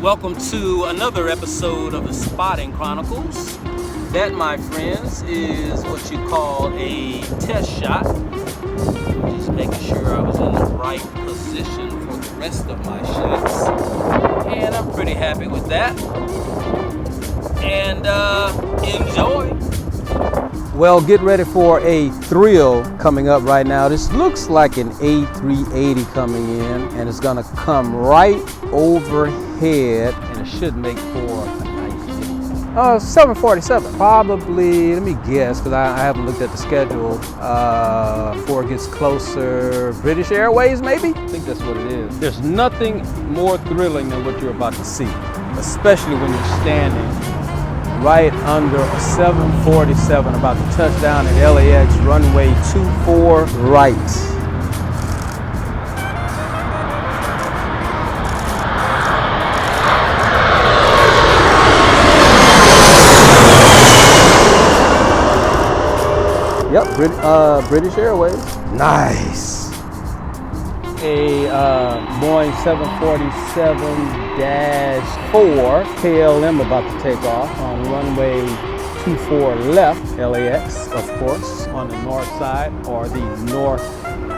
Welcome to another episode of the Spotting Chronicles. That, my friends, is what you call a test shot. Just making sure I was in the right position for the rest of my shots. And I'm pretty happy with that. And enjoy. Well, get ready for a thrill coming up right now. This looks like an A380 coming in, and it's gonna come right overhead, and it should make for a nice video. 747, probably, let me guess, because I haven't looked at the schedule before it gets closer. British Airways, maybe? I think that's what it is. There's nothing more thrilling than what you're about to see, especially when you're standing right under a 747 about to touch down at LAX runway 24 right. Yep, British Airways. Nice. A Boeing 747-4 KLM about to take off on runway 24 left, LAX, of course, on the north side, or the North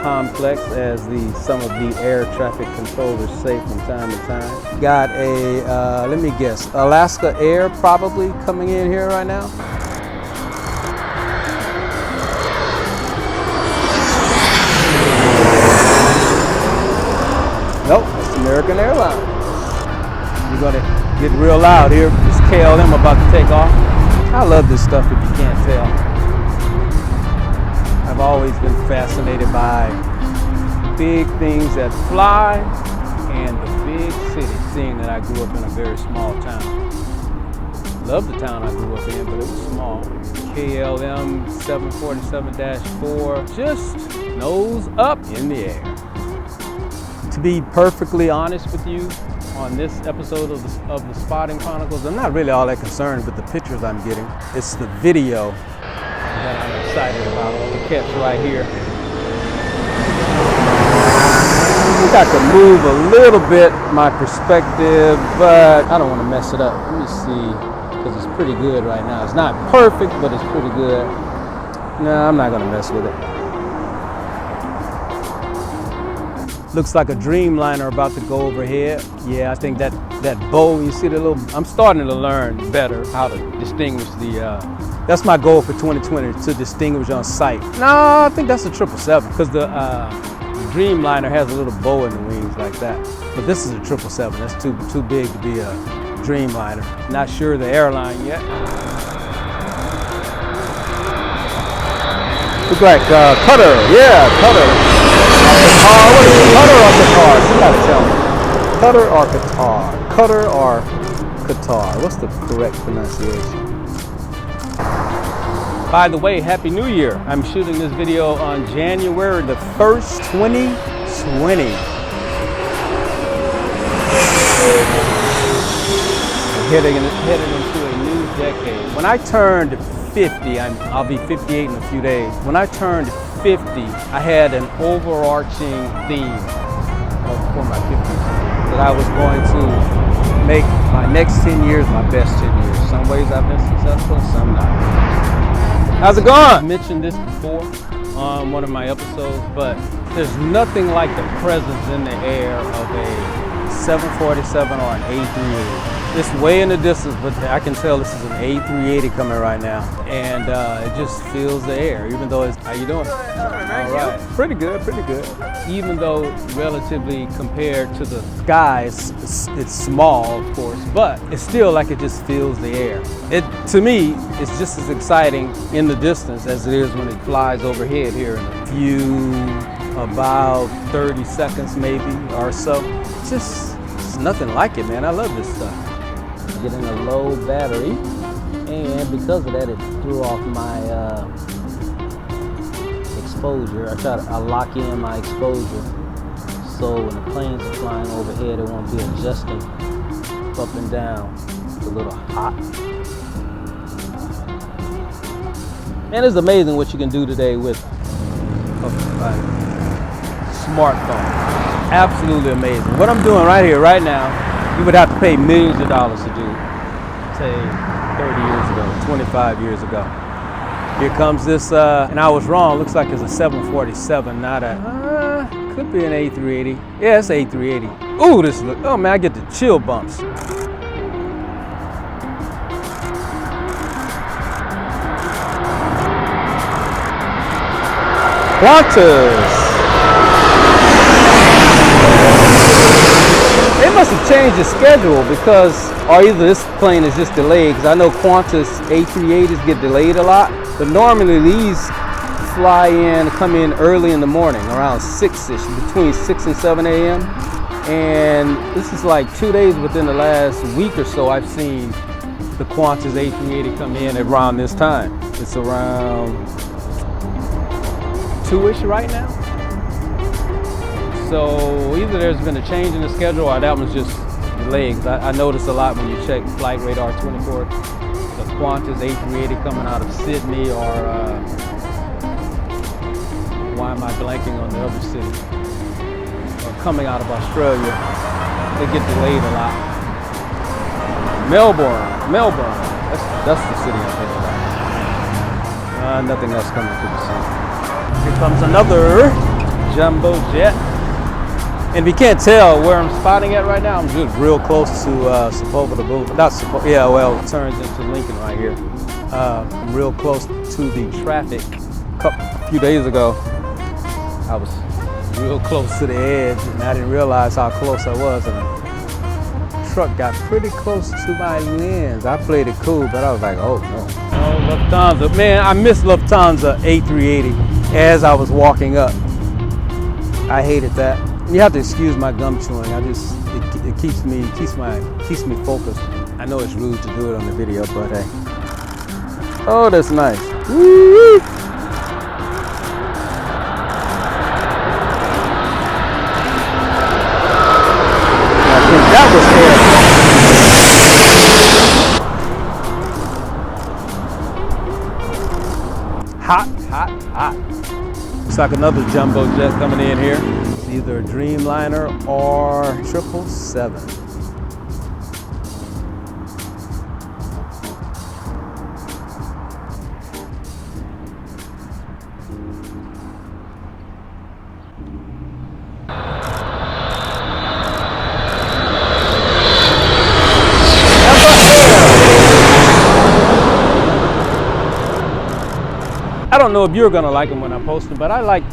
Complex, as some of the air traffic controllers say from time to time. Got a, let me guess, Alaska Air probably coming in here right now. Nope, it's American Airlines. You're gonna get real loud here. It's KLM about to take off. I love this stuff if you can't tell. I've always been fascinated by big things that fly and the big city, seeing that I grew up in a very small town. Love the town I grew up in, but it was small. KLM 747-4, just nose up in the air. To be perfectly honest with you, on this episode of the Spotting Chronicles, I'm not really all that concerned with the pictures I'm getting. It's the video that I'm excited about to catch right here. I think I could move a little bit my perspective, but I don't want to mess it up. Let me see, because it's pretty good right now. It's not perfect, but it's pretty good. No, I'm not going to mess with it. Looks like a Dreamliner about to go overhead. Yeah, I think that bow, you see the little, I'm starting to learn better how to distinguish the, that's my goal for 2020, to distinguish on sight. No, I think that's a 777, because the Dreamliner has a little bow in the wings like that. But this is a 777, that's too big to be a Dreamliner. Not sure the airline yet. Looks like Cutter, yeah, Cutter. What is it, Cutter or Qatar? Somebody tell me. Cutter or Qatar? Cutter or Qatar? What's the correct pronunciation? By the way, Happy New Year. I'm shooting this video on January the 1st, 2020. Heading into a new decade. When I turned 50, I'll be 58 in a few days. When I turned 50, I had an overarching theme for my 50s, that I was going to make my next 10 years my best 10 years. Some ways I've been successful, some not. How's it going? I mentioned this before on one of my episodes, but there's nothing like the presence in the air of a 747 or an A380. It's way in the distance, but I can tell this is an A380 coming right now. And it just fills the air, even though it's, how you doing? All right, pretty good, pretty good. Even though relatively compared to the skies, it's small, of course, but it's still like it just fills the air. To me, it's just as exciting in the distance as it is when it flies overhead here in a few, about 30 seconds maybe or so. It's nothing like it, man. I love this stuff. Getting a low battery, and because of that, it threw off my exposure. I lock in my exposure, so when the planes are flying overhead, it won't be adjusting up and down. It's a little hot. And it's amazing what you can do today with a smartphone. Absolutely amazing. What I'm doing right here, right now, You would have to pay millions of dollars to do, say, 30 years ago, 25 years ago. Here comes this, and I was wrong, looks like it's a 747, not a, could be an A380. Yeah, it's A380. Ooh, this look, oh man, I get the chill bumps. Qantas. They must have changed the schedule because, or either this plane is just delayed, because I know Qantas A380s get delayed a lot, but normally these come in early in the morning, around 6-ish, between 6 and 7 a.m. And this is like 2 days within the last week or so I've seen the Qantas A380 come in around this time. It's around 2-ish right now. So either there's been a change in the schedule or that one's just delayed. I notice a lot when you check Flight Radar 24, the Qantas A380 coming out of Sydney or why am I blanking on the other city? Or coming out of Australia, they get delayed a lot. Melbourne, that's the city I'm thinking about. Nothing else coming to the city. Here comes another jumbo jet. And if you can't tell where I'm spotting at right now, I'm just real close to Sepulveda Boulevard. Not Sepulveda, yeah, well, it turns into Lincoln right here. I'm real close to the traffic. A few days ago, I was real close to the edge and I didn't realize how close I was. And the truck got pretty close to my lens. I played it cool, but I was like, oh no. Oh, Lufthansa. Man, I missed Lufthansa A380 as I was walking up. I hated that. You have to excuse my gum chewing. It keeps me focused. I know it's rude to do it on the video, but hey. Oh, that's nice. Woo-wee. That was air. Hot. Looks like another jumbo jet coming in here. It's either a Dreamliner or 777. I don't know if you're gonna like them when I post them, but I like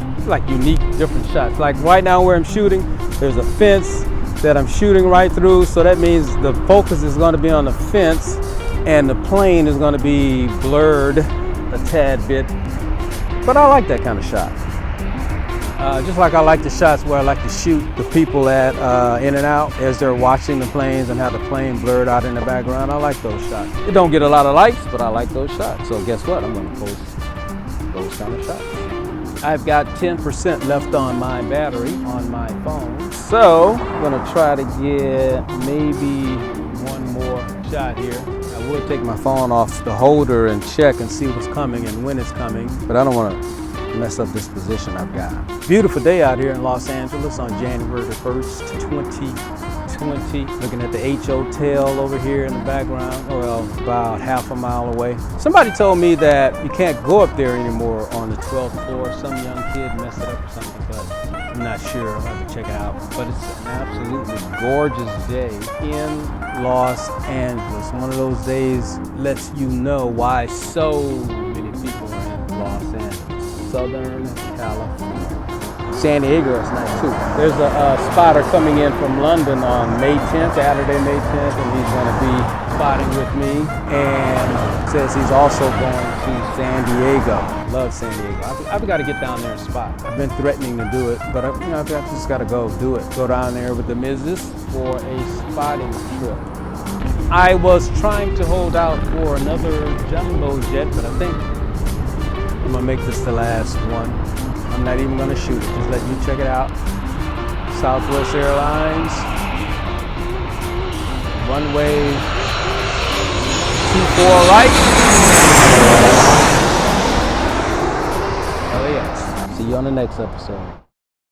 unique, different shots. Like right now where I'm shooting, there's a fence that I'm shooting right through, so that means the focus is gonna be on the fence and the plane is gonna be blurred a tad bit. But I like that kind of shot. Just like I like the shots where I like to shoot the people at in and out as they're watching the planes and have the plane blurred out in the background. I like those shots. It don't get a lot of likes, but I like those shots. So guess what? I'm gonna post those kind of shots. I've got 10% left on my battery on my phone. So I'm gonna try to get maybe one more shot here. I will take my phone off the holder and check and see what's coming and when it's coming, but I don't wanna mess up this position I've got. Beautiful day out here in Los Angeles on January the 1st, 2020. Looking at the H Hotel over here in the background, well, about half a mile away. Somebody told me that you can't go up there anymore on the 12th floor. Some young kid messed it up or something, but I'm not sure. I'll have to check it out. But it's an absolutely gorgeous day in Los Angeles. One of those days lets you know why so many people are in Los Angeles. Southern California. San Diego is nice too. There's a spotter coming in from London on May 10th, Saturday, May 10th, and he's going to be spotting with me. And says he's also going to San Diego. Love San Diego. I've got to get down there and spot. I've been threatening to do it, but I've just got to go do it. Go down there with the missus for a spotting trip. I was trying to hold out for another jumbo jet, but I think I'm gonna make this the last one. I'm not even gonna shoot it, just let you check it out. Southwest Airlines, runway 24 right. LAX. See you on the next episode.